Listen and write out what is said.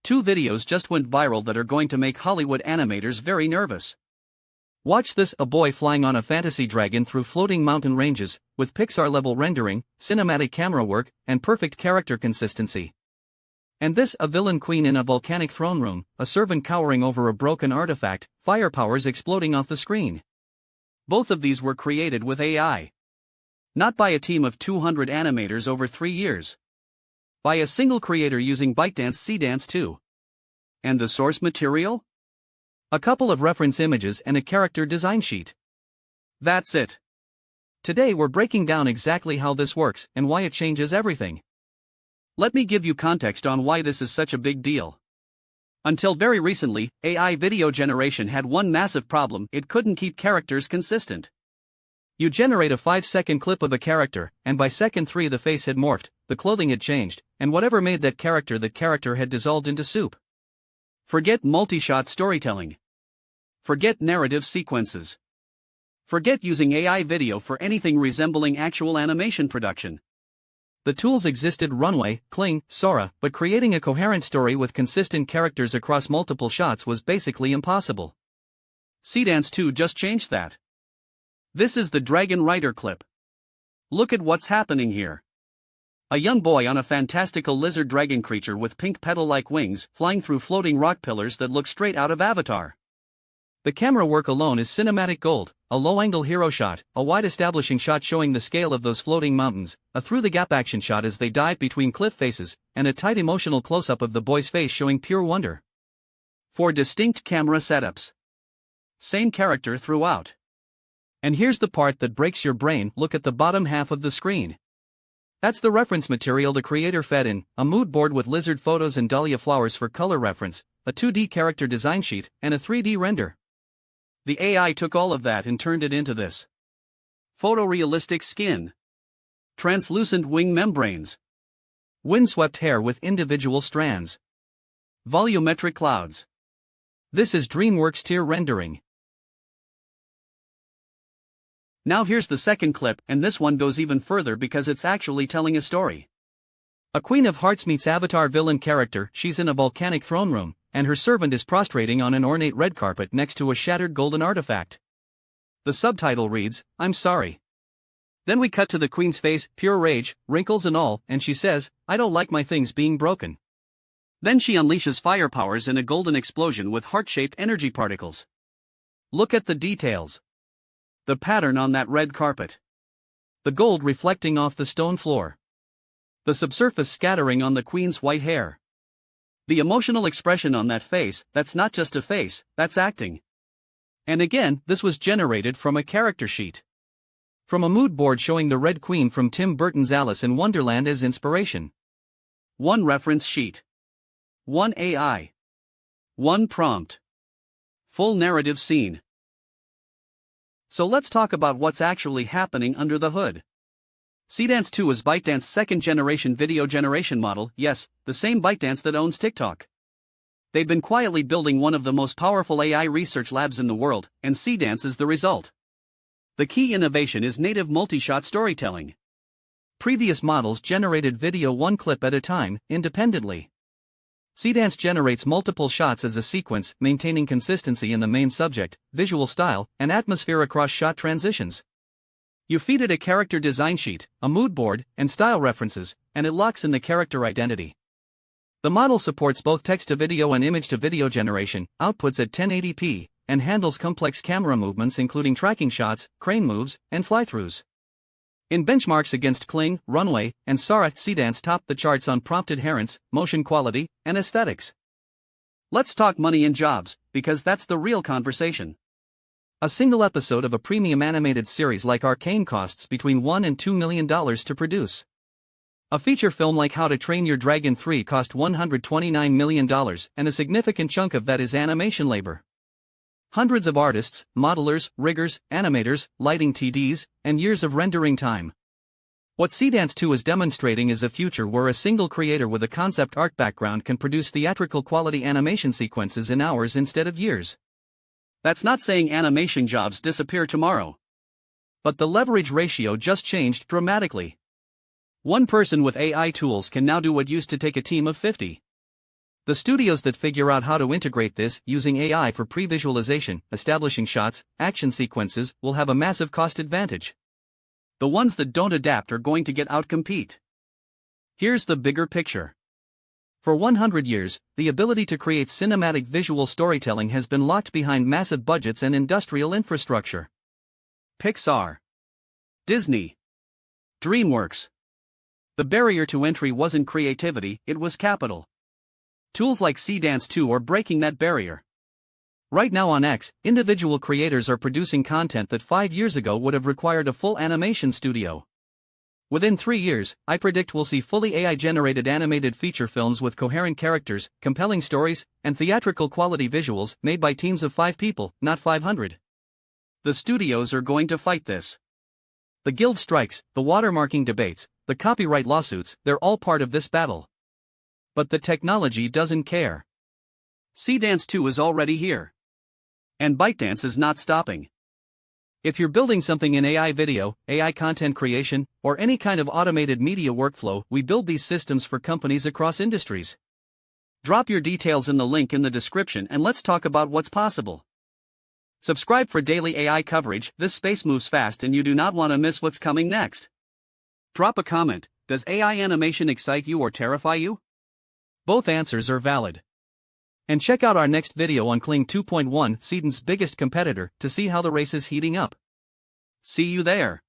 Two videos just went viral that are going to make Hollywood animators very nervous. Watch this: a boy flying on a fantasy dragon through floating mountain ranges, with Pixar-level rendering, cinematic camera work, and perfect character consistency. And this: a villain queen in a volcanic throne room, a servant cowering over a broken artifact, fire powers exploding off the screen. Both of these were created with AI. Not by a team of 200 animators over 3 years. By a single creator using ByteDance Seedance 2. And the source material? A couple of reference images and a character design sheet. That's it. Today we're breaking down exactly how this works and why it changes everything. Let me give you context on why this is such a big deal. Until very recently, AI video generation had one massive problem: it couldn't keep characters consistent. You generate a 5-second clip of a character, and by second 3 the face had morphed, the clothing had changed, and whatever made that character had dissolved into soup. Forget multi-shot storytelling. Forget narrative sequences. Forget using AI video for anything resembling actual animation production. The tools existed: Runway, Kling, Sora, but creating a coherent story with consistent characters across multiple shots was basically impossible. Seedance 2 just changed that. This is the Dragon Rider clip. Look at what's happening here. A young boy on a fantastical lizard dragon creature with pink petal-like wings, flying through floating rock pillars that look straight out of Avatar. The camera work alone is cinematic gold: a low-angle hero shot, a wide establishing shot showing the scale of those floating mountains, a through-the-gap action shot as they dive between cliff faces, and a tight emotional close-up of the boy's face showing pure wonder. 4 distinct camera setups. Same character throughout. And here's the part that breaks your brain: look at the bottom half of the screen. That's the reference material the creator fed in: a mood board with lizard photos and dahlia flowers for color reference, a 2D character design sheet, and a 3D render. The AI took all of that and turned it into this. Photorealistic skin. Translucent wing membranes. Windswept hair with individual strands. Volumetric clouds. This is DreamWorks tier rendering. Now here's the second clip, and this one goes even further because it's actually telling a story. A Queen of Hearts meets Avatar villain character. She's in a volcanic throne room, and her servant is prostrating on an ornate red carpet next to a shattered golden artifact. The subtitle reads, "I'm sorry." Then we cut to the queen's face, pure rage, wrinkles and all, and she says, "I don't like my things being broken." Then she unleashes fire powers in a golden explosion with heart-shaped energy particles. Look at the details. The pattern on that red carpet. The gold reflecting off the stone floor. The subsurface scattering on the queen's white hair. The emotional expression on that face: that's not just a face, that's acting. And again, this was generated from a character sheet. From a mood board showing the Red Queen from Tim Burton's Alice in Wonderland as inspiration. One reference sheet. One AI. One prompt. Full narrative scene. So let's talk about what's actually happening under the hood. Seedance 2 is ByteDance's second-generation video generation model. Yes, the same ByteDance that owns TikTok. They've been quietly building one of the most powerful AI research labs in the world, and Seedance is the result. The key innovation is native multi-shot storytelling. Previous models generated video one clip at a time, independently. Seedance generates multiple shots as a sequence, maintaining consistency in the main subject, visual style, and atmosphere across shot transitions. You feed it a character design sheet, a mood board, and style references, and it locks in the character identity. The model supports both text-to-video and image-to-video generation, outputs at 1080p, and handles complex camera movements including tracking shots, crane moves, and fly-throughs. In benchmarks against Kling, Runway, and Sora, Seedance topped the charts on prompt adherence, motion quality, and aesthetics. Let's talk money and jobs, because that's the real conversation. A single episode of a premium animated series like Arcane costs between $1 and $2 million to produce. A feature film like How to Train Your Dragon 3 cost $129 million, and a significant chunk of that is animation labor. Hundreds of artists, modelers, riggers, animators, lighting TDs, and years of rendering time. What Seedance 2 is demonstrating is a future where a single creator with a concept art background can produce theatrical quality animation sequences in hours instead of years. That's not saying animation jobs disappear tomorrow. But the leverage ratio just changed dramatically. One person with AI tools can now do what used to take a team of 50. The studios that figure out how to integrate this using AI for pre-visualization, establishing shots, action sequences, will have a massive cost advantage. The ones that don't adapt are going to get outcompete. Here's the bigger picture. For 100 years, the ability to create cinematic visual storytelling has been locked behind massive budgets and industrial infrastructure. Pixar, Disney, DreamWorks. The barrier to entry wasn't creativity, it was capital. Tools like Seedance 2 are breaking that barrier. Right now on X, individual creators are producing content that 5 years ago would have required a full animation studio. Within 3 years, I predict we'll see fully AI-generated animated feature films with coherent characters, compelling stories, and theatrical quality visuals made by teams of 5 people, not 500. The studios are going to fight this. The guild strikes, the watermarking debates, the copyright lawsuits, they're all part of this battle. But the technology doesn't care. Seedance 2 is already here. And ByteDance is not stopping. If you're building something in AI video, AI content creation, or any kind of automated media workflow, we build these systems for companies across industries. Drop your details in the link in the description and let's talk about what's possible. Subscribe for daily AI coverage. This space moves fast and you do not want to miss what's coming next. Drop a comment. Does AI animation excite you or terrify you? Both answers are valid. And check out our next video on Kling 2.1, Seedance's biggest competitor, to see how the race is heating up. See you there.